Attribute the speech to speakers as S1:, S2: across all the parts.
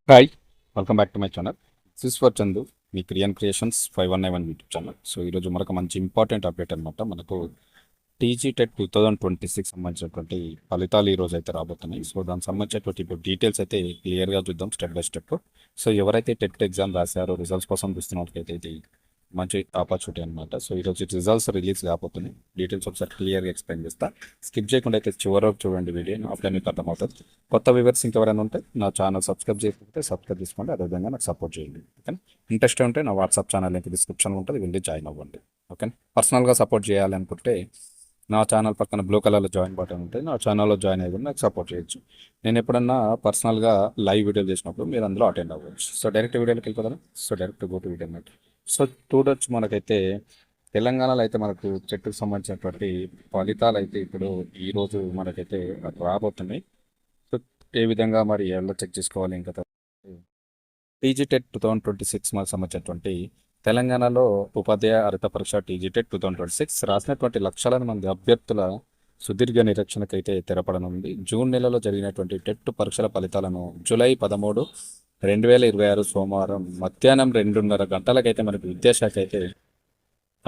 S1: Hi, welcome back to my channel. This for Chandu, me creations 519 YouTube channel. So ఈరోజు మనకు మంచి important update అనమాట. మనకు టీజీ టెట్ 2026 సంబంధించినటువంటి ఫలితాలు ఈ రోజు అయితే రాబోతున్నాయి. సో దానికి సంబంధించినటువంటి ఇప్పుడు డీటెయిల్స్ అయితే క్లియర్గా చూద్దాం స్టెప్ బై స్టెప్. సో ఎవరైతే టెట్ ఎగ్జామ్ రాశారో రిజల్ట్స్ కోసం చూస్తున్నట్లయితే ఇది మంచి ఆపర్చునిటీ అనమాట. సో ఈరోజు రిజల్ట్స్ రిలీజ్ కాబోతున్నాయి. డీటెయిల్స్ ఒకసారి క్లియర్గా ఎక్స్ప్లెయిన్ చేస్తా. స్కిప్ చేయకుండా అయితే చివరి వరకు చూడండి వీడియో, అప్పుడే మీకు అర్థమవుతుంది. కొత్త వ్యూవర్స్ ఇంకెవరైనా ఉంటే నా ఛానల్ సబ్స్క్రైబ్ చేయకపోతే సబ్స్క్రైబ్ చేసుకోండి. అదేవిధంగా నాకు సపోర్ట్ చేయండి. ఓకే, ఇంట్రెస్ట్ ఉంటే నా వాట్సాప్ ఛానల్ లింక్ డిస్క్రిప్షన్లో ఉంటుంది, వెళ్ళి జాయిన్ అవ్వండి. ఓకే, పర్సనల్గా సపోర్ట్ చేయాలి అనుకుంటే నా ఛానల్ పక్కన బ్లూ కలర్లో జాయిన్ బటన్ ఉంటుంది, నా ఛానల్లో జాయిన్ అయ్యి నాకు సపోర్ట్ చేయొచ్చు. నేను ఎప్పుడన్నా పర్సనల్గా లైవ్ వీడియోలు చేసినప్పుడు మీరు అందులో అటెండ్ అవ్వచ్చు. సో డైరెక్ట్ వీడియోకి వెళ్ళిపోతాను. So direct go to video అన్నట్టు. సో చూడొచ్చు, మనకైతే తెలంగాణలో అయితే మనకు చెట్టుకు సంబంధించినటువంటి ఫలితాలు అయితే ఇప్పుడు ఈరోజు మనకైతే రాబోతున్నాయి. సో ఏ విధంగా మరి ఎలా చెక్ చేసుకోవాలి, ఇంకా టీజీ టెట్ 2026 మనకు సంబంధించినటువంటి తెలంగాణలో ఉపాధ్యాయ అర్హత పరీక్ష టీజీ టెట్ 2026 రాసినటువంటి లక్షల మంది అభ్యర్థుల సుదీర్ఘ నిరీక్షణకైతే తెరపడనుంది. జూన్ నెలలో జరిగినటువంటి టెట్ పరీక్షల ఫలితాలను జూలై 13, 2026 సోమవారం మధ్యాహ్నం 2:30 గంటలకైతే మనకు విద్యాశాఖ అయితే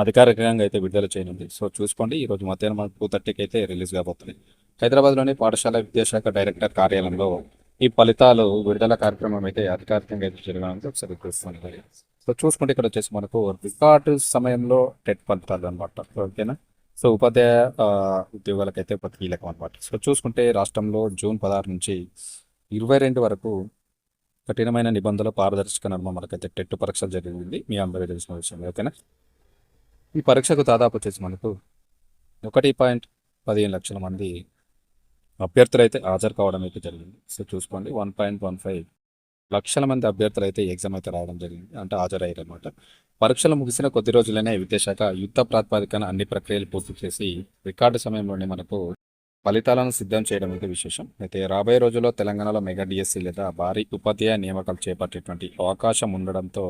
S1: అధికారికంగా అయితే విడుదల చేయనుంది. సో చూసుకోండి, ఈరోజు మధ్యాహ్నం 2:30కి అయితే రిలీజ్ కాబోతుంది. హైదరాబాద్లోని పాఠశాల విద్యాశాఖ డైరెక్టర్ కార్యాలయంలో ఈ ఫలితాలు విడుదల కార్యక్రమం అయితే అధికారికంగా అయితే జరగడానికి ఒకసారి చూస్తుంది. సో చూసుకుంటే ఇక్కడ వచ్చేసి మనకు రికార్డు సమయంలో టెట్ ఫలితాలు అనమాట. ఓకేనా, సో ఉపాధ్యాయ ఉద్యోగాలకైతే ఒక కీలకం అనమాట. సో చూసుకుంటే రాష్ట్రంలో జూన్ 16 నుంచి 22 వరకు కఠినమైన నిబంధనలు పారదర్శక నర్మ మనకైతే టెట్ పరీక్షలు జరిగింది, మీ అందరికీ తెలిసిన విషయం. ఓకేనా, ఈ పరీక్షకు దాదాపు వచ్చేసి మనకు 1.15 లక్షల మంది అభ్యర్థులు అయితే హాజరు కావడం అయితే జరిగింది. సో చూసుకోండి, 1.15 లక్షల మంది అభ్యర్థులు అయితే ఎగ్జామ్ అయితే రావడం జరిగింది, అంటే హాజరయ్యారు అనమాట. పరీక్షలు ముగిసిన కొద్ది రోజులనే విద్యాశాఖ యుద్ధ ప్రాతిపదికన అన్ని ప్రక్రియలు పూర్తి చేసి రికార్డు సమయంలోనే మనకు ఫలితాలను సిద్ధం చేయడం అయితే విశేషం. అయితే రాబోయే రోజుల్లో తెలంగాణలో మెగా డిఎస్సి లేదా భారీ ఉపాధ్యాయ నియామకాలు చేపట్టేటువంటి అవకాశం ఉండడంతో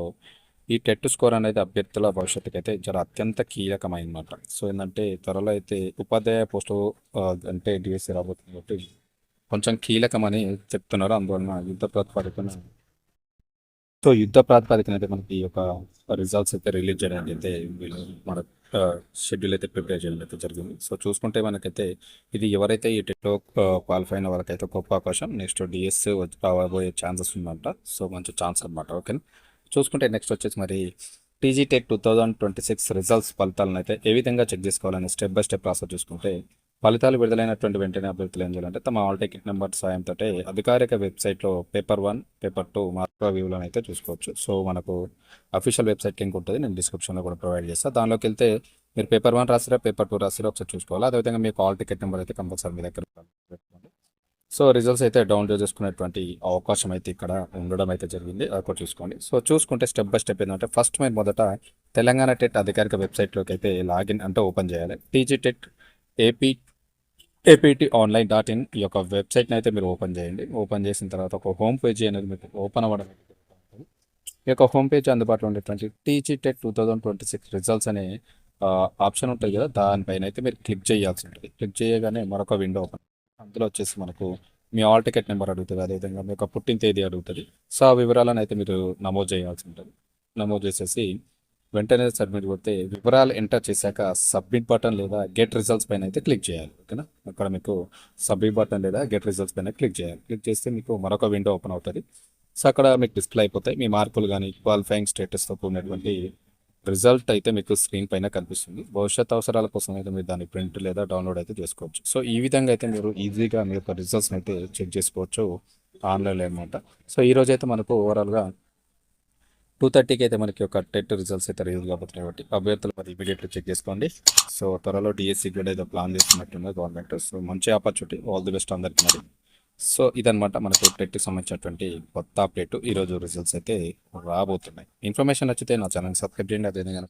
S1: ఈ టెట్ స్కోర్ అనేది అభ్యర్థుల భవిష్యత్తుకి అయితే చాలా అత్యంత కీలకమైనమాట. సో ఏంటంటే త్వరలో అయితే ఉపాధ్యాయ పోస్టు అంటే డిఎస్సి రాబోతుంది కాబట్టి కొంచెం కీలకమని చెప్తున్నారు. అందువలన యుద్ధ ప్రాతిపదికన అయితే మనకి ఈ యొక్క రిజల్ట్స్ అయితే రిలీజ్ చేయడానికి అయితే వీళ్ళు మన షెడ్యూల్ అయితే ప్రిపేర్ చేయడం అయితే జరిగింది. సో చూసుకుంటే మనకైతే ఇది ఎవరైతే ఈ టెట్లో క్వాలిఫై అయిన వాళ్ళకైతే గొప్ప అవకాశం. నెక్స్ట్ డిఎస్ రాబోయే ఛాన్సెస్ ఉందంట. సో మంచి ఛాన్స్ అనమాట. ఓకే, చూసుకుంటే నెక్స్ట్ వచ్చేసి మరి టీజీ టెట్ 2026 రిజల్ట్స్ ఫలితాలను అయితే ఏ విధంగా చెక్ చేసుకోవాలని స్టెప్ బై స్టెప్ ప్రాసెస్ చూసుకుంటే ఫలితాలు విడుదలైనటువంటి వెంటనే అభ్యర్థులు ఏం చేయాలంటే తమ ఆల్ టికెట్ నెంబర్ సాయంతో అధికారిక వెబ్సైట్లో పేపర్ 1, పేపర్ 2 మార్క్ వ్యూలను అయితే చూసుకోవచ్చు. సో మనకు అఫీషియల్ వెబ్సైట్ లింక్ ఉంటుంది, నేను డిస్క్రిప్షన్లో కూడా ప్రొవైడ్ చేస్తాను. దానిలోకి వెళ్తే మీరు పేపర్ 1 రాసిరా, పేపర్ 2 రాసిరా ఒకసారి చూసుకోవాలి. అదేవిధంగా మీకు ఆల్ టికెట్ నెంబర్ అయితే కంపల్సరీ మీ దగ్గర పెట్టుకోండి. సో రిజల్ట్స్ అయితే డౌన్లోడ్ చేసుకునేటువంటి అవకాశం అయితే ఇక్కడ ఉండడం అయితే జరిగింది, అది కూడా చూసుకోండి. సో చూసుకుంటే స్టెప్ బై స్టెప్ ఏంటంటే ఫస్ట్ మీరు మొదట తెలంగాణ టెట్ అధికారిక వెబ్సైట్లోకి అయితే లాగిన్ అంటే ఓపెన్ చేయాలి. టీజీ టెట్ ఏపీటీ ఆన్లైన్.in ఈ యొక్క వెబ్సైట్ని అయితే మీరు ఓపెన్ చేయండి. ఓపెన్ చేసిన తర్వాత ఒక హోమ్ పేజీ అనేది మీకు ఓపెన్ అవ్వడం జరుగుతుంది. ఈ యొక్క హోమ్ పేజ్ అందుబాటులో ఉండేటువంటి టీజీ టెట్ 2026 రిజల్ట్స్ అనే ఆప్షన్ ఉంటుంది కదా, దానిపైన అయితే మీరు క్లిక్ చేయాల్సి ఉంటుంది. క్లిక్ చేయగానే మరొక విండో ఓపెన్, అందులో వచ్చేసి మనకు మీ ఆల్ టికెట్ నెంబర్ అడుగుతుంది, అదేవిధంగా మీ యొక్క పుట్టిన తేదీ అడుగుతుంది. సో ఆ వివరాలను అయితే మీరు నమోదు చేయాల్సి ఉంటుంది. నమోదు చేసేసి వెంటనే సబ్మిట్ కొడితే వివరాలు ఎంటర్ చేశాక సబ్మిట్ బటన్ లేదా గెట్ రిజల్ట్స్ పైన అయితే క్లిక్ చేయాలి. ఓకేనా, అక్కడ మీకు సబ్మిట్ బటన్ లేదా గెట్ రిజల్ట్స్ పైన క్లిక్ చేయాలి. క్లిక్ చేస్తే మీకు మరొక విండో ఓపెన్ అవుతుంది. సో అక్కడ మీకు డిస్ప్లే అయిపోతాయి మీ మార్కులు కానీ క్వాలిఫైయింగ్ స్టేటస్తో కూడినటువంటి రిజల్ట్ అయితే మీకు స్క్రీన్ పైన కనిపిస్తుంది. భవిష్యత్ అవసరాల కోసం అయితే మీరు దాన్ని ప్రింట్ లేదా డౌన్లోడ్ అయితే చేసుకోవచ్చు. సో ఈ విధంగా అయితే మీరు ఈజీగా మీ యొక్క రిజల్ట్స్ని అయితే చెక్ చేసుకోవచ్చు ఆన్లైన్లో అనమాట. సో ఈరోజు అయితే మనకు ఓవరాల్గా 2:30కి అయితే మనకి ఒక టెట్ రిజల్ట్స్ అయితే రిలీజ్ కాబోతున్నాయి కాబట్టి అభ్యర్థులు మరి ఇమీడియట్లీ చెక్ చేసుకోండి. సో త్వరలో డిఎస్సి కూడా ఏదో ప్లాన్ చేస్తున్నట్టున్నారు గవర్నమెంట్. సో మంచి ఆపర్చునిటీ, ఆల్ ది బెస్ట్ అందరికీ మరి. సో ఇదనమాట మనకు టెట్కి సంబంధించినటువంటి కొత్త అప్డేట్. ఈరోజు రిజల్ట్స్ అయితే రాబోతున్నాయి. ఇన్ఫర్మేషన్ నచ్చితే నా ఛానల్ సబ్స్క్రైబ్ చేయండి. అదేవిధంగా